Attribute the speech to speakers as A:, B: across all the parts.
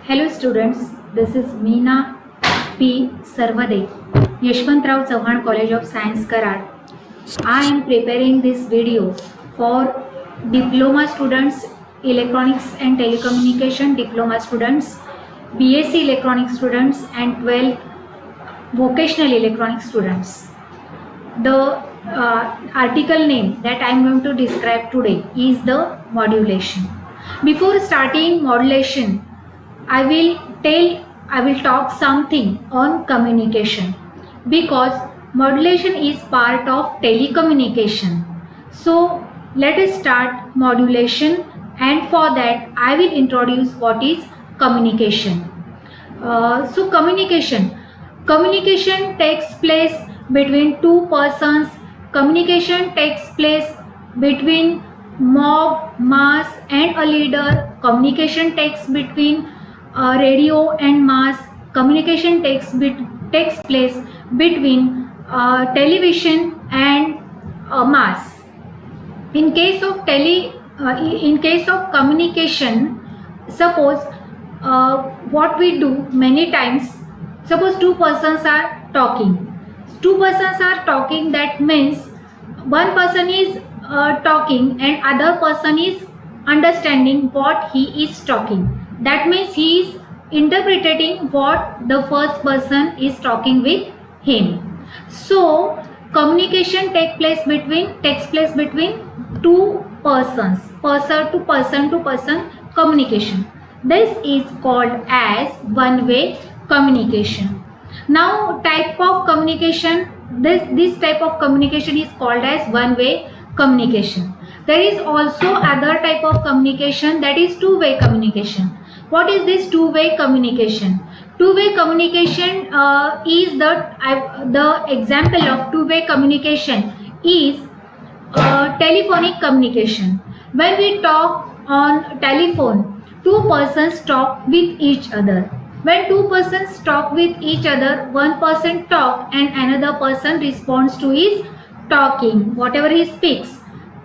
A: Hello students, this is Meena P. Sarvade, Yashwantrao Chauhan College of Science, Karad. I am preparing this video for diploma students, electronics and telecommunication diploma students, BSc electronics students and 12 vocational electronics students. The article name that I am going to describe today is the modulation. Before starting modulation, I will talk something on communication, because modulation is part of telecommunication. So let us start modulation, and for that I will introduce what is communication. So communication takes place between two persons. Communication takes place between mob, mass and a leader. Communication takes between radio and mass. Communication takes place between television and mass. In case of communication, suppose what we do many times, suppose two persons are talking. That means one person is talking and other person is understanding what he is talking. That means he is interpreting what the first person is talking with him. So communication takes place between two persons, person to person communication. This is called as one-way communication. Now type of communication, this type of communication is called as one-way communication. There is also other type of communication, that is two-way communication. What is this two-way communication? Two-way communication is the example of two-way communication is telephonic communication. When we talk on telephone, two persons talk with each other. When two persons talk with each other, one person talk and another person responds to his talking, whatever he speaks.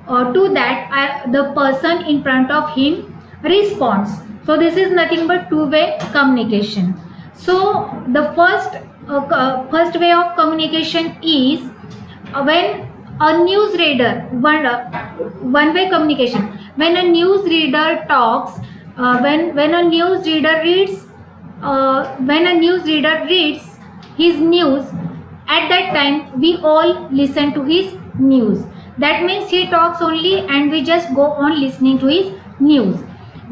A: To that the person in front of him responds. So this is nothing but two-way communication. So the first way of communication is when a news reader, one-way communication. When a news reader talks, when a news reader reads his news, at that time we all listen to his news. That means he talks only and we just go on listening to his news.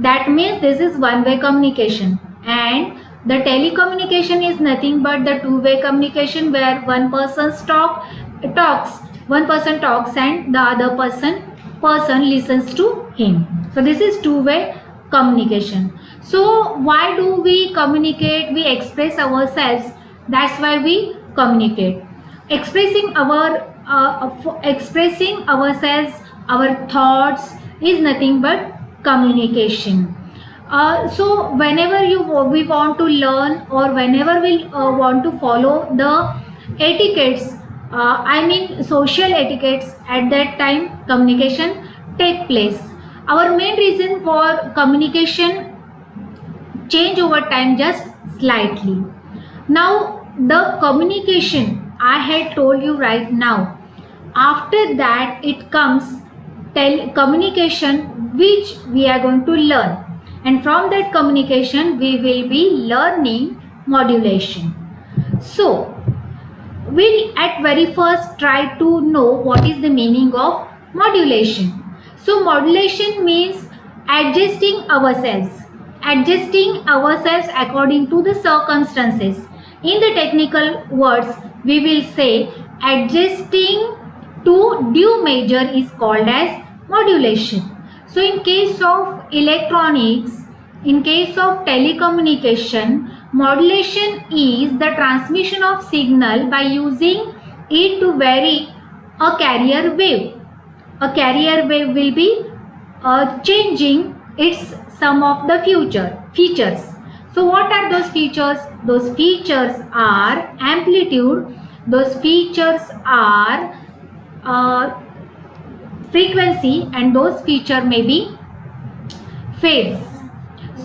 A: That means this is one-way communication. And the telecommunication is nothing but the two-way communication, where one person talks and the other person listens to him. So this is two-way communication. So why do we communicate? We express ourselves. That's why we communicate. Expressing ourselves, our thoughts is nothing but communication. So whenever we want to learn, or whenever we want to follow the etiquettes, social etiquettes, at that time communication take place. Our main reason for communication change over time just slightly. Now the communication I had told you right now, after that it comes communication which we are going to learn, and from that communication we will be learning modulation. So we'll at very first try to know what is the meaning of modulation. So modulation means adjusting ourselves according to the circumstances. In the technical words, we will say adjusting to due measure is called as modulation. So in case of electronics, in case of telecommunication, modulation is the transmission of signal by using it to vary a carrier wave. A carrier wave will be changing its some of the features. So what are those features? Those features are amplitude, those features are frequency, and those feature may be phase.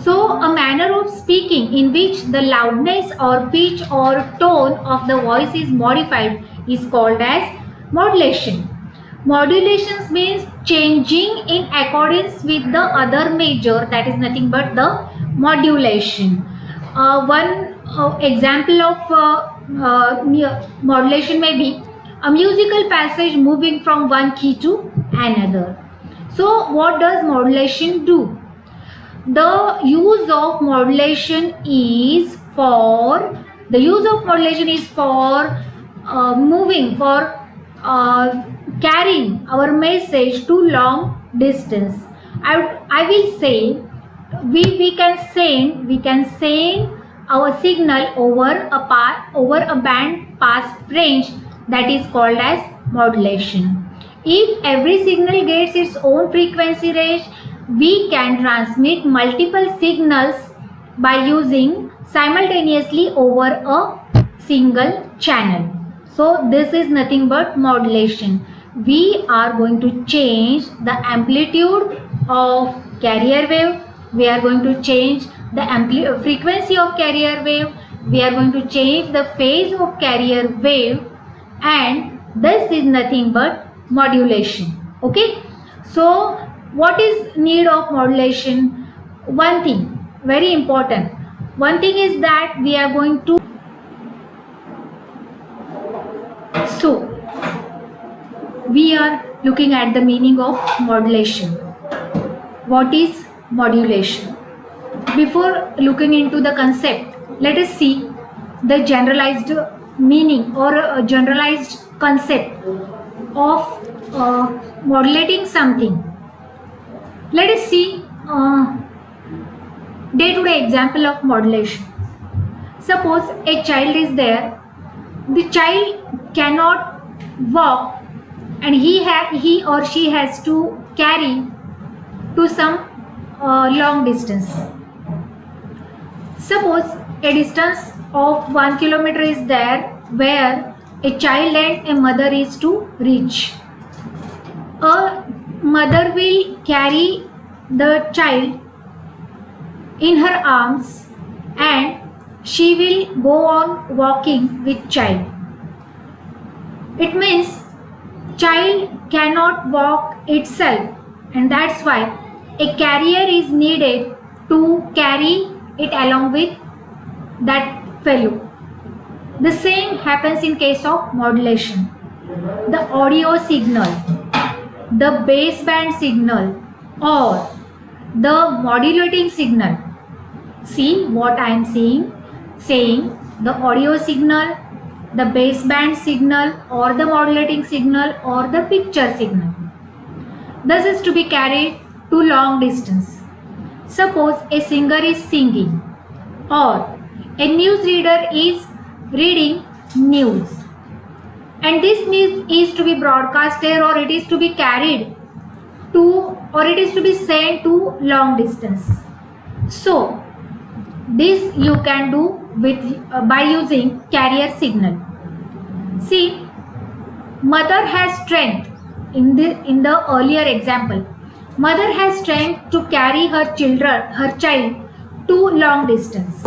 A: So, a manner of speaking in which the loudness or pitch or tone of the voice is modified is called as modulation. Modulations means changing in accordance with the other measure, that is nothing but the modulation. One example of modulation may be a musical passage moving from one key to another. So what does modulation do? The use of modulation is for moving, for carrying our message to long distance. I will say we can send our signal over a band pass range, that is called as modulation. If every signal gets its own frequency range, we can transmit multiple signals by using simultaneously over a single channel. So this is nothing but modulation. We are going to change the amplitude of carrier wave. We are going to change the frequency of carrier wave. We are going to change the phase of carrier wave, and this is nothing but modulation. Okay. So what is need of modulation? One thing, very important. One thing is that we are going to we are looking at the meaning of modulation. What is modulation? Before looking into the concept, let us see the generalized meaning or a generalized concept of modulating something. Let us see day-to-day example of modulation. Suppose a child is there. The child cannot walk, and he or she has to carry to some long distance. Suppose a distance of 1 kilometer is there where a child and a mother is to reach. A mother will carry the child in her arms and she will go on walking with child. It means child cannot walk itself, and that's why a carrier is needed to carry it along with that fellow. The same happens in case of modulation. The audio signal, the baseband signal, or the modulating signal. See what I am saying, the audio signal, the baseband signal, or the modulating signal, or the picture signal. This is to be carried to long distance. Suppose a singer is singing, or a newsreader is reading news, and this news is to be broadcasted, or it is to be carried to, or it is to be sent to long distance. So this you can do by using carrier signal. See, mother has strength in the earlier example. Mother has strength to carry her child to long distance.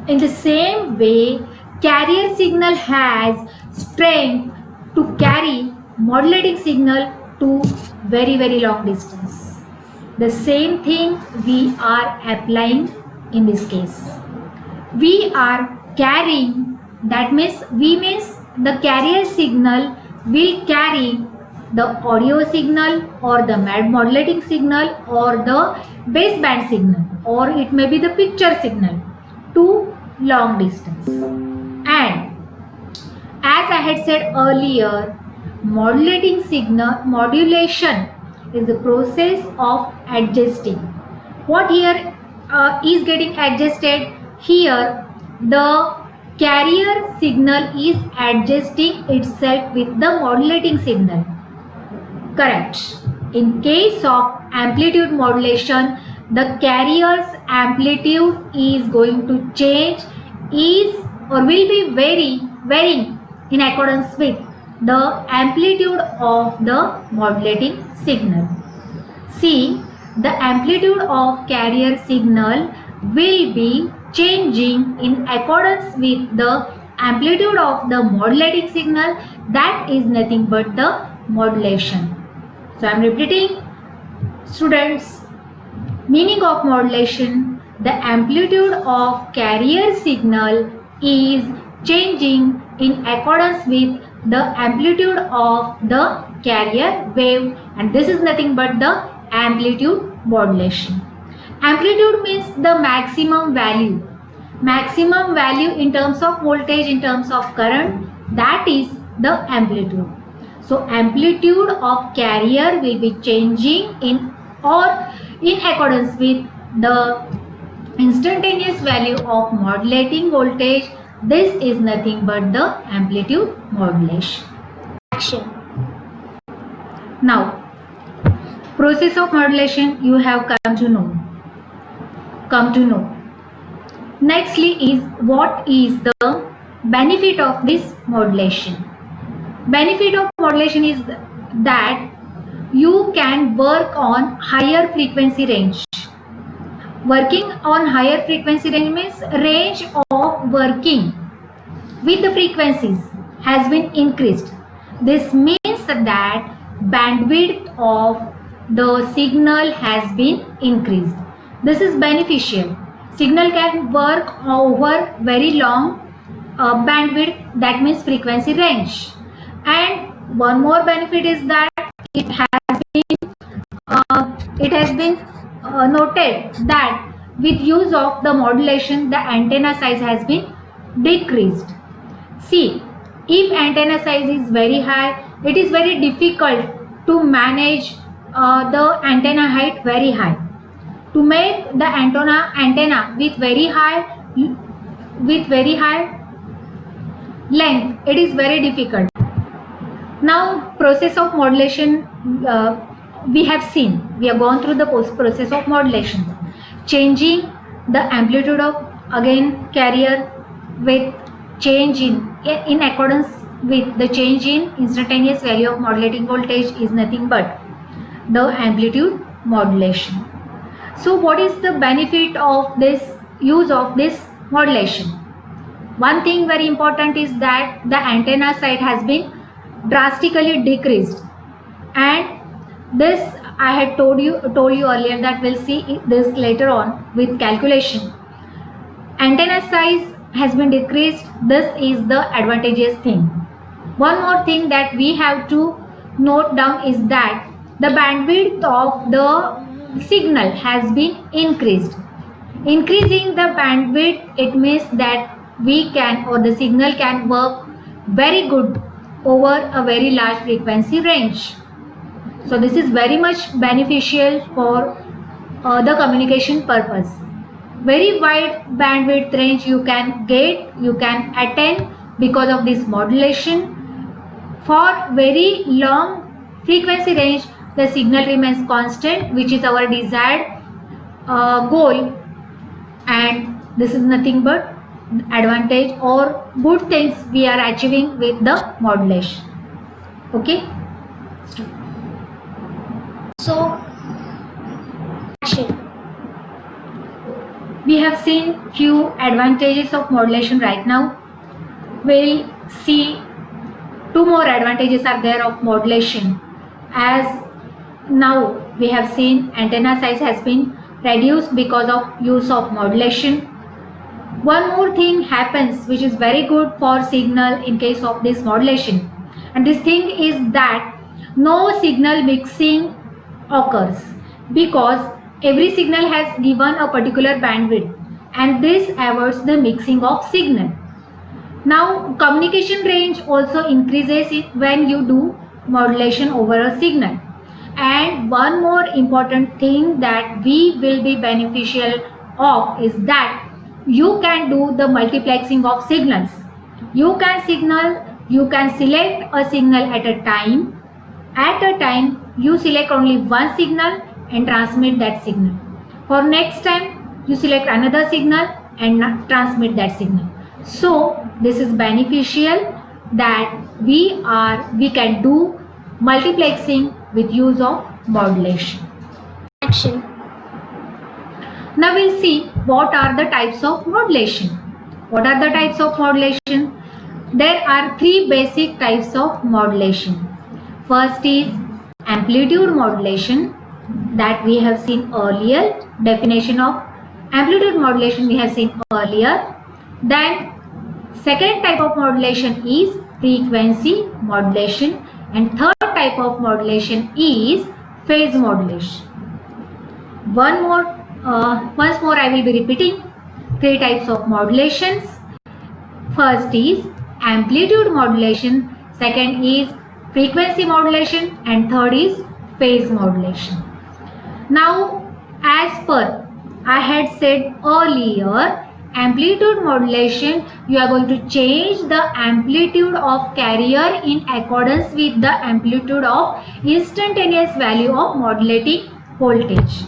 A: In the same way, carrier signal has strength to carry modulating signal to very, very long distance. The same thing we are applying in this case. We are carrying, that means the carrier signal will carry the audio signal or the modulating signal or the baseband signal, or it may be the picture signal to long distance. And as I had said earlier, modulation is the process of adjusting. What here is getting adjusted? Here the carrier signal is adjusting itself with the modulating signal. Correct. In case of amplitude modulation, the carrier's amplitude is going to change, will be varying in accordance with the amplitude of the modulating signal. See, the amplitude of carrier signal will be changing in accordance with the amplitude of the modulating signal. That is nothing but the modulation. So I am repeating, students, meaning of modulation: the amplitude of carrier signal is changing in accordance with the amplitude of the carrier wave, and this is nothing but the amplitude modulation. Amplitude means the maximum value. Maximum value in terms of voltage, in terms of current, that is the amplitude. So amplitude of carrier will be changing in accordance with the instantaneous value of modulating voltage. This is nothing but the amplitude modulation.
B: Action.
A: Now, process of modulation you have come to know. Nextly is, what is the benefit of this modulation? Benefit of modulation is that you can work on higher frequency range. Working on higher frequency range means range of working with the frequencies has been increased. This means that bandwidth of the signal has been increased. This is beneficial. Signal can work over very long bandwidth, that means frequency range. And one more benefit is that it has been noted that with use of the modulation, the antenna size has been decreased. See, if antenna size is very high, it is very difficult to manage the antenna height very high. To make the antenna with very high length, it is very difficult. Now, process of modulation we have seen. We have gone through the process of modulation, changing the amplitude of carrier with change in accordance with the change in instantaneous value of modulating voltage is nothing but the amplitude modulation. So what is the benefit of this use of this modulation? One thing very important is that the antenna size has been drastically decreased, and this I had told you earlier that we'll see this later on with calculation. Antenna size has been decreased. This is the advantageous thing. One more thing that we have to note down is that the bandwidth of the signal has been increased. Increasing the bandwidth, it means that we can, or the signal can work very good over a very large frequency range. So this is very much beneficial for the communication purpose. Very wide bandwidth range you can attain because of this modulation. For very long frequency range, the signal remains constant, which is our desired goal, and this is nothing but advantage or good things we are achieving with the modulation. Okay.
B: So, action.
A: We have seen few advantages of modulation right now. We'll see two more advantages are there of modulation. As now we have seen antenna size has been reduced because of use of modulation. One more thing happens which is very good for signal in case of this modulation, and this thing is that no signal mixing occurs, because every signal has given a particular bandwidth, and this avoids the mixing of signal. Now communication range also increases when you do modulation over a signal. And one more important thing that we will be beneficial of is that you can do the multiplexing of signals. You can select a signal at a time. At a time you select only one signal and transmit that signal. For next time you select another signal and transmit that signal. So this is beneficial that we can do multiplexing with use of modulation.
B: Action.
A: Now we'll see what are the types of modulation. What are the types of modulation? There are three basic types of modulation. First is amplitude modulation, that we have seen earlier. Definition of amplitude modulation we have seen earlier. Then second type of modulation is frequency modulation, and third type of modulation is phase modulation. Once more I will be repeating three types of modulations. First is amplitude modulation, second is frequency modulation, and third is phase modulation. Now, as per I had said earlier, amplitude modulation, you are going to change the amplitude of carrier in accordance with the amplitude of instantaneous value of modulating voltage.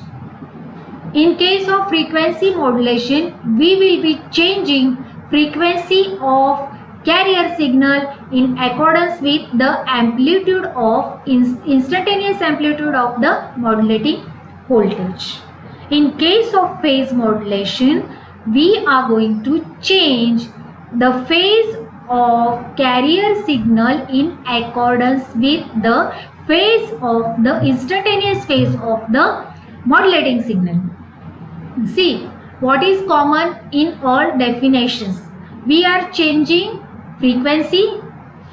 A: In case of frequency modulation, we will be changing frequency of carrier signal in accordance with the amplitude of instantaneous amplitude of the modulating voltage. In case of phase modulation, we are going to change the phase of carrier signal in accordance with the phase of the instantaneous phase of the modulating signal. See, what is common in all definitions? We are changing frequency,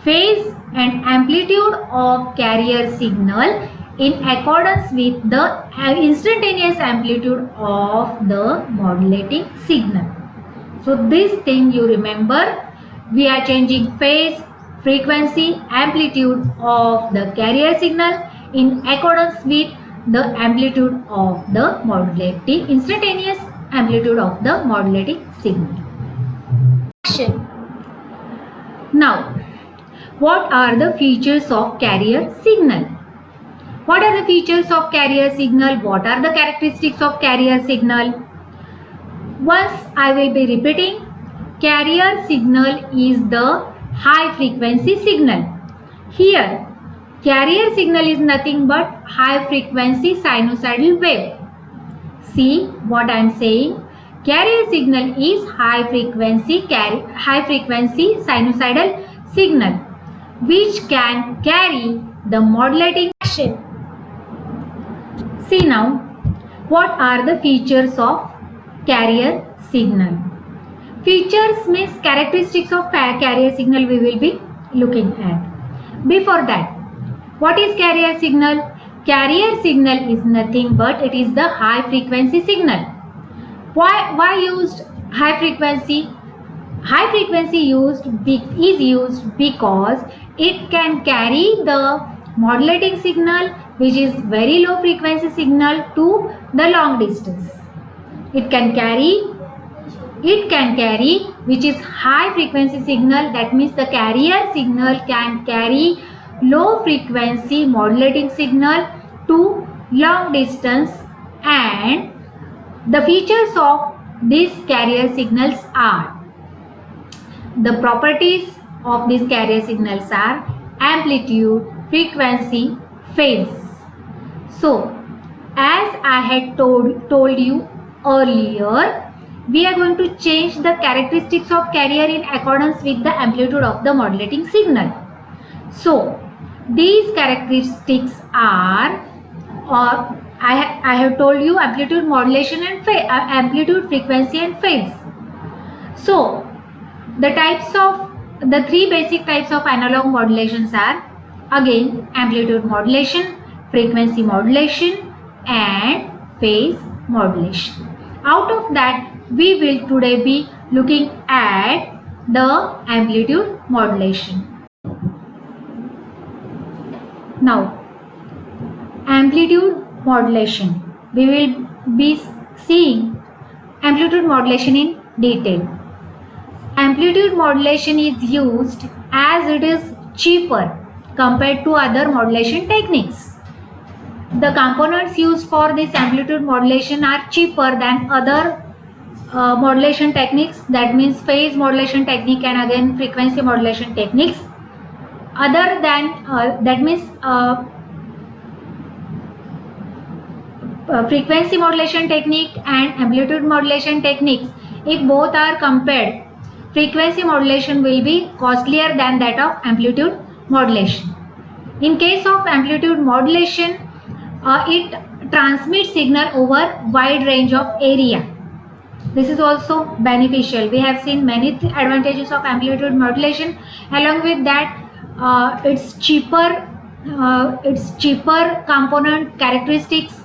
A: phase and amplitude of carrier signal in accordance with the instantaneous amplitude of the modulating signal. So this thing you remember, we are changing phase, frequency, amplitude of the carrier signal in accordance with the amplitude of the modulating, instantaneous amplitude of the modulating signal.
B: Action.
A: Now, what are the features of carrier signal? What are the features of carrier signal? What are the characteristics of carrier signal? Once I will be repeating, carrier signal is the high frequency signal. Here, carrier signal is nothing but high frequency sinusoidal wave. See what I am saying? Carrier signal is high frequency sinusoidal signal which can carry the modulating
B: Action.
A: See now, what are the features of carrier signal? Features means characteristics of carrier signal we will be looking at. Before that, what is carrier signal? Carrier signal is nothing but it is the high frequency signal. Why used high frequency? High frequency is used because it can carry the modulating signal which is very low frequency signal to the long distance. It can carry which is high frequency signal, that means the carrier signal can carry low frequency modulating signal to long distance, and the features of these carrier signals are, the properties of these carrier signals are amplitude, frequency, phase. So, as I had told you earlier, we are going to change the characteristics of carrier in accordance with the amplitude of the modulating signal. So, these characteristics are, I have told you amplitude modulation and amplitude, frequency and phase. So, the three basic types of analog modulations are again amplitude modulation, frequency modulation and phase modulation. Out of that, we will today be looking at the amplitude modulation. Now, amplitude modulation. We will be seeing amplitude modulation in detail. Amplitude modulation is used as it is cheaper compared to other modulation techniques. The components used for this amplitude modulation are cheaper than other modulation techniques, that means phase modulation technique and again frequency modulation techniques. Other than that means frequency modulation technique and amplitude modulation techniques, if both are compared, frequency modulation will be costlier than that of amplitude modulation. In case of amplitude modulation, it transmits signal over wide range of area. This is also beneficial. We have seen many advantages of amplitude modulation. Along with that, it's cheaper component characteristics,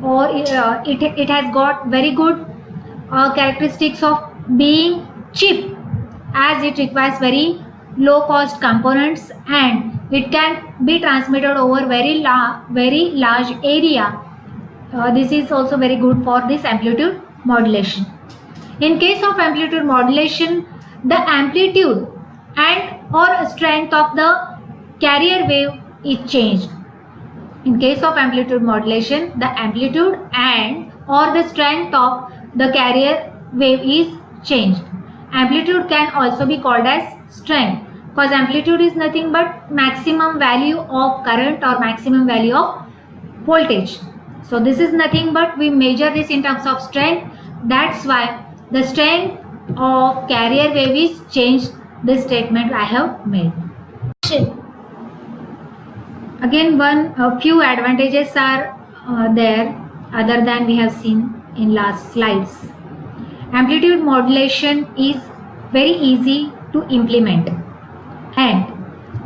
A: or it has got very good characteristics of being cheap, as it requires very low cost components and it can be transmitted over very large area. This is also very good for this amplitude modulation. In case of amplitude modulation, the amplitude and or strength of the carrier wave is changed. In case of amplitude modulation, the amplitude and or the strength of the carrier wave is changed. Amplitude can also be called as strength, because amplitude is nothing but maximum value of current or maximum value of voltage. So this is nothing but we measure this in terms of strength. That's why the strength of carrier wave is changed. This statement I have made. Again, a few advantages are there other than we have seen in last slides. Amplitude modulation is very easy to implement, and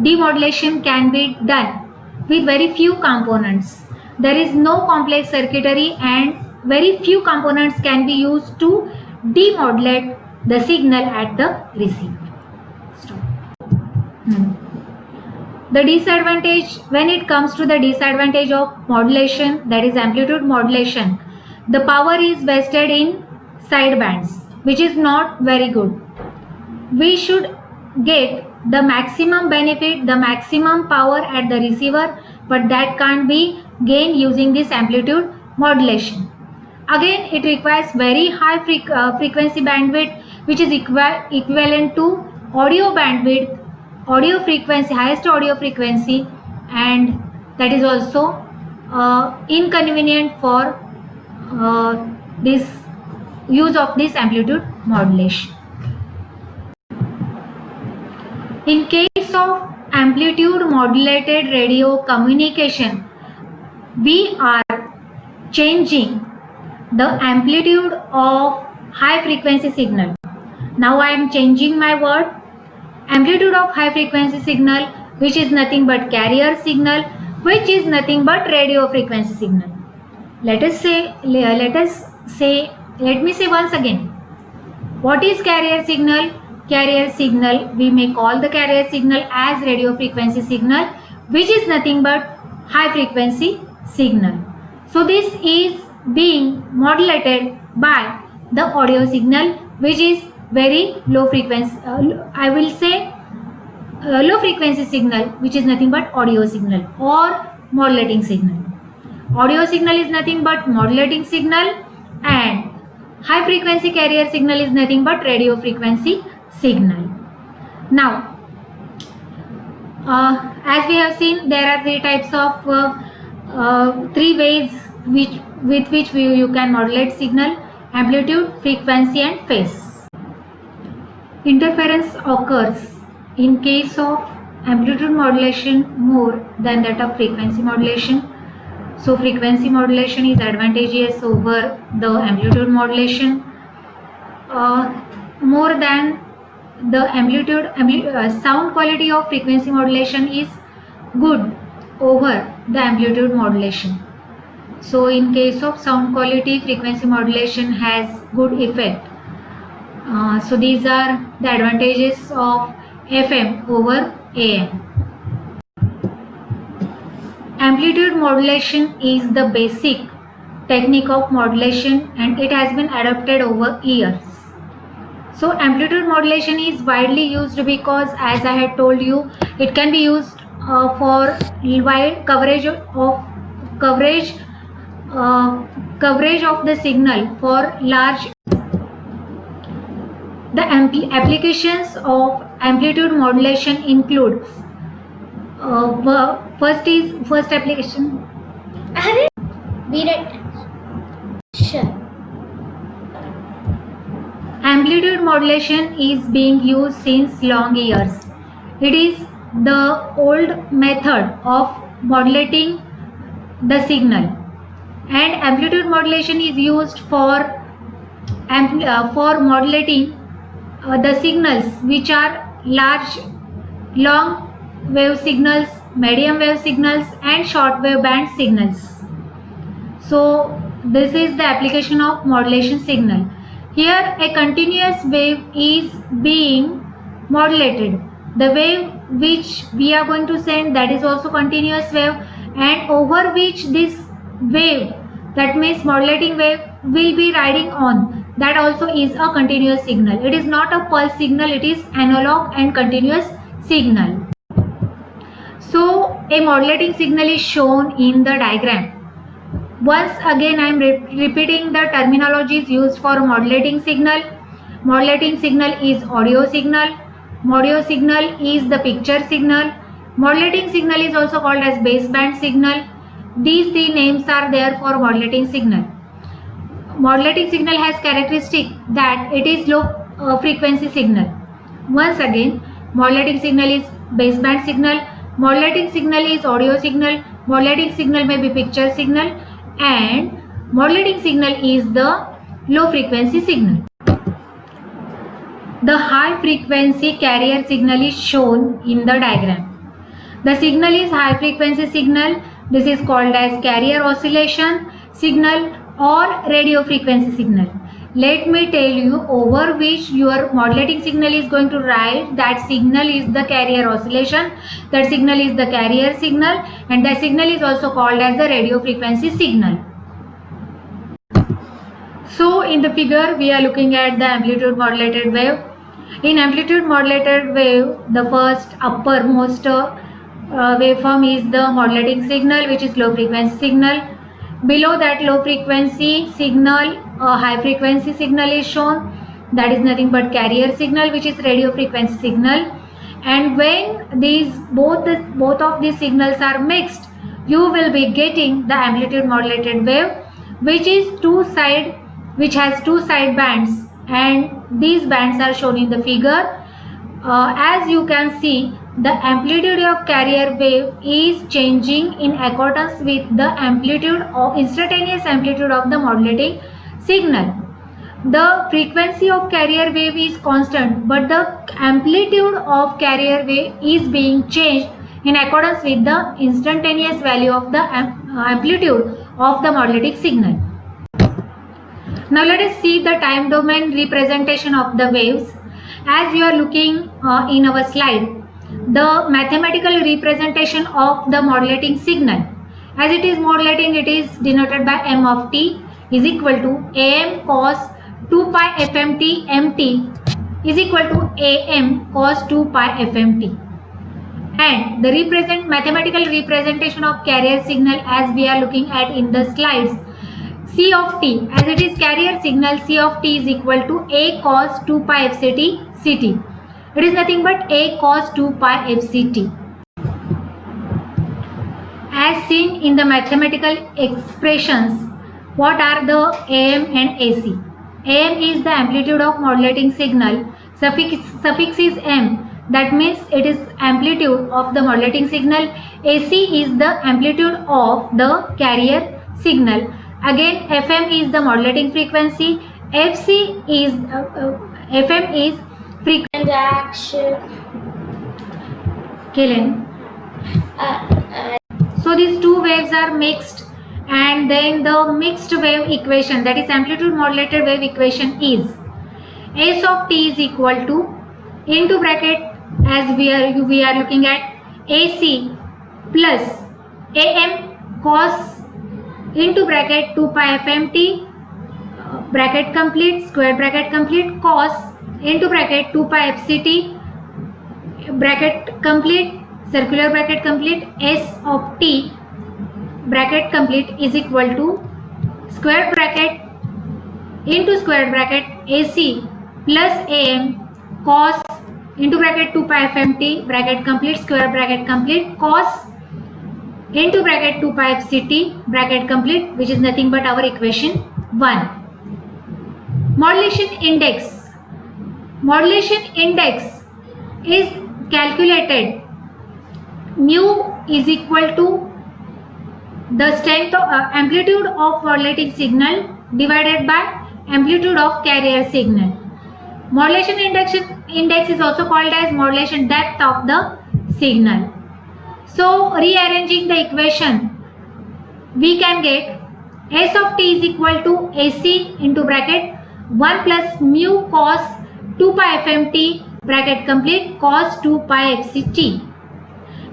A: demodulation can be done with very few components. There is no complex circuitry and very few components can be used to demodulate the signal at the receiver. The disadvantage, when it comes to the disadvantage of modulation, that is amplitude modulation, the power is wasted in sidebands, which is not very good. We should get the maximum benefit, the maximum power at the receiver, but that can't be gained using this amplitude modulation. Again, it requires very high frequency bandwidth, which is equivalent to audio bandwidth, audio frequency, highest audio frequency, and that is also inconvenient for this use of this amplitude modulation. In case of amplitude modulated radio communication, we are changing the amplitude of high frequency signal. Now I am changing my word. Amplitude of high frequency signal, which is nothing but carrier signal, which is nothing but radio frequency signal. Let me say once again, what is carrier signal? Carrier signal, we may call the carrier signal as radio frequency signal, which is nothing but high frequency signal. So this is being modulated by the audio signal, which is very low frequency, I will say low frequency signal, which is nothing but audio signal or modulating signal. Audio signal is nothing but modulating signal, and high frequency carrier signal is nothing but radio frequency signal. Now, as we have seen, there are three types of three ways with which you can modulate signal: amplitude, frequency, and phase. Interference occurs in case of amplitude modulation more than that of frequency modulation. So frequency modulation is advantageous over the amplitude modulation. More than the amplitude, sound quality of frequency modulation is good over the amplitude modulation. So in case of sound quality, frequency modulation has good effect. So these are the advantages of FM over AM. Amplitude modulation is the basic technique of modulation, and it has been adopted over years. So amplitude modulation is widely used because, as I had told you, it can be used for wide coverage of the signal for large. The applications of amplitude modulation include first application. Amplitude modulation is being used since long years. It is the old method of modulating the signal, and amplitude modulation is used for modulating the signals which are large, long wave signals, medium wave signals, and short wave band signals. So this is the application of modulation signal. Here a continuous wave is being modulated. The wave which we are going to send, that is also continuous wave, and over which this wave, that means modulating wave, will be riding on, that also is a continuous signal. It is not a pulse signal, it is analog and continuous signal. So a modulating signal is shown in the diagram. Once again I am repeating the terminologies used for modulating signal. Modulating signal is audio signal. Audio signal is the picture signal. Modulating signal is also called as baseband signal. These three names are there for modulating signal. Modulating signal has characteristic that it is low frequency signal. Once again, modulating signal is baseband signal. Modulating signal is audio signal. Modulating signal may be picture signal, and modulating signal is the low frequency signal. The high frequency carrier signal is shown in the diagram. The signal is high frequency signal. This is called as carrier oscillation signal or radio frequency signal. Let me tell you over which your modulating signal is going to ride. That signal is the carrier oscillation. That signal is the carrier signal, and that signal is also called as the radio frequency signal. So in the figure we are looking at the amplitude modulated wave. In amplitude modulated wave, the first uppermost waveform is the modulating signal, which is low frequency signal. Below that low frequency signal, a high frequency signal is shown. That is nothing but carrier signal, which is radio frequency signal. And when these both of these signals are mixed, you will be getting the amplitude modulated wave, which has two side bands, and these bands are shown in the figure. As you can see, the amplitude of carrier wave is changing in accordance with the amplitude of instantaneous amplitude of the modulating signal. The frequency of carrier wave is constant, but the amplitude of carrier wave is being changed in accordance with the instantaneous value of the amplitude of the modulating signal. Now let us see the time domain representation of the waves. As you are looking in our slide, the mathematical representation of the modulating signal, as it is modulating, it is denoted by m of t is equal to am cos 2 pi fmt mt is equal to am cos 2 pi fmt. And the mathematical representation of carrier signal, as we are looking at in the slides, C of t, as it is carrier signal, C of t is equal to a cos 2 pi fct ct. It is nothing but a cos 2 pi fct. As seen in the mathematical expressions, what are the AM and AC? AM is the amplitude of modulating signal. Suffix is m. That means it is amplitude of the modulating signal. AC is the amplitude of the carrier signal. Again, FM is the modulating frequency. FM is frequency. Kellen. So these two waves are mixed, and then the mixed wave equation, that is amplitude modulated wave equation, is S of t is equal to, into bracket, as we are looking at, AC plus AM cos into bracket 2 pi fmt bracket complete, square bracket complete, cos into bracket 2 pi fct bracket complete, circular bracket complete, S of t bracket complete is equal to square bracket into square bracket AC plus AM cos into bracket 2 pi fmt bracket complete, square bracket complete, cos into bracket 2 pi fct bracket complete, which is nothing but our equation 1. Modulation index. Modulation index is calculated. Mu is equal to the strength of amplitude of modulating signal divided by amplitude of carrier signal. Modulation index is also called as modulation depth of the signal. So rearranging the equation, we can get S of t is equal to AC into bracket 1 plus mu cos 2 pi fmt bracket complete cos 2 pi fct,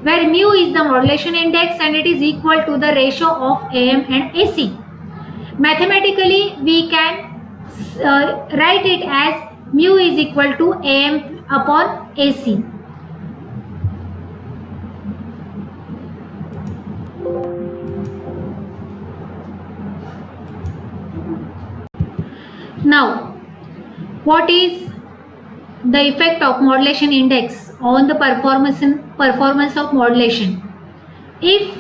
A: where mu is the modulation index and it is equal to the ratio of AM and AC. Mathematically, we can write it as mu is equal to AM upon AC. Now, what is the effect of modulation index on the performance of modulation? If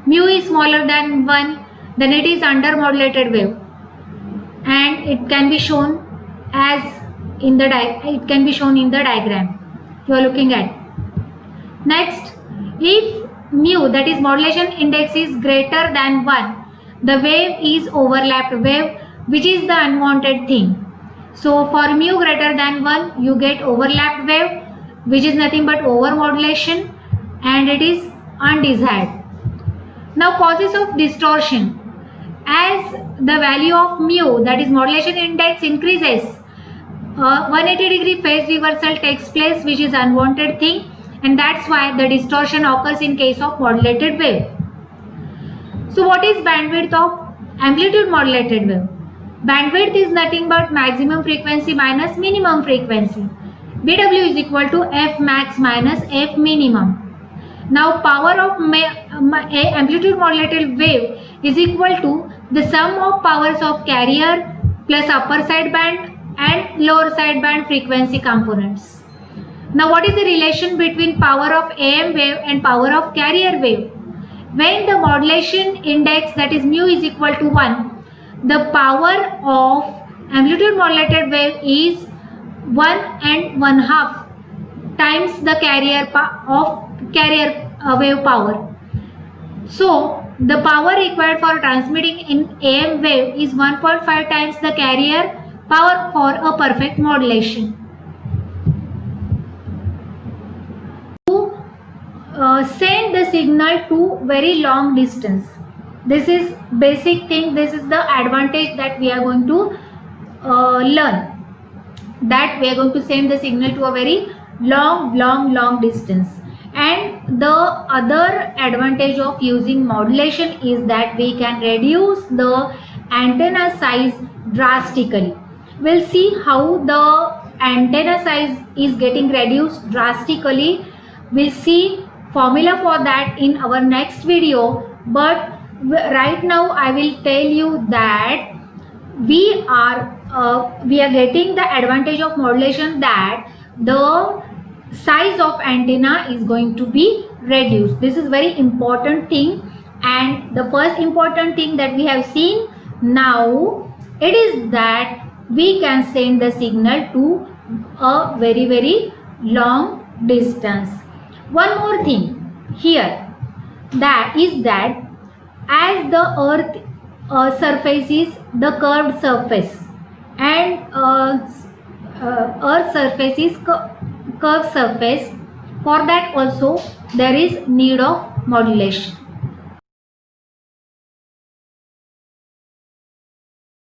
A: mu is smaller than 1, then it is under modulated wave, and it can be shown as in the diagram you are looking at. Next, if mu, that is modulation index, is greater than 1, the wave is overlapped wave, which is the unwanted thing. So for mu greater than 1, you get overlapped wave, which is nothing but overmodulation, and it is undesired. Now, causes of distortion. As the value of mu, that is modulation index, increases, 180-degree phase reversal takes place, which is unwanted thing, and that's why the distortion occurs in case of modulated wave. So what is bandwidth of amplitude modulated wave? Bandwidth is nothing but maximum frequency minus minimum frequency. BW is equal to F max minus F minimum. Now power of amplitude modulated wave is equal to the sum of powers of carrier plus upper sideband and lower sideband frequency components. Now what is the relation between power of AM wave and power of carrier wave? When the modulation index, that is mu, is equal to 1, the power of amplitude modulated wave is 1 and 1/2 times the carrier wave power. So the power required for transmitting in AM wave is 1.5 times the carrier power for a perfect modulation. To send the signal to very long distance. This is basic thing. This is the advantage that we are going to learn. That we are going to send the signal to a very long distance. And the other advantage of using modulation is that we can reduce the antenna size drastically. We'll see how the antenna size is getting reduced drastically. We'll see formula for that in our next video, but right now I will tell you that we are getting the advantage of modulation, that the size of antenna is going to be reduced. This is very important thing, and the first important thing that we have seen now, it is that we can send the signal to a very long distance. One more thing here, that is that as the earth surface is the curved surface and earth surface is curved surface, for that also there is need of modulation.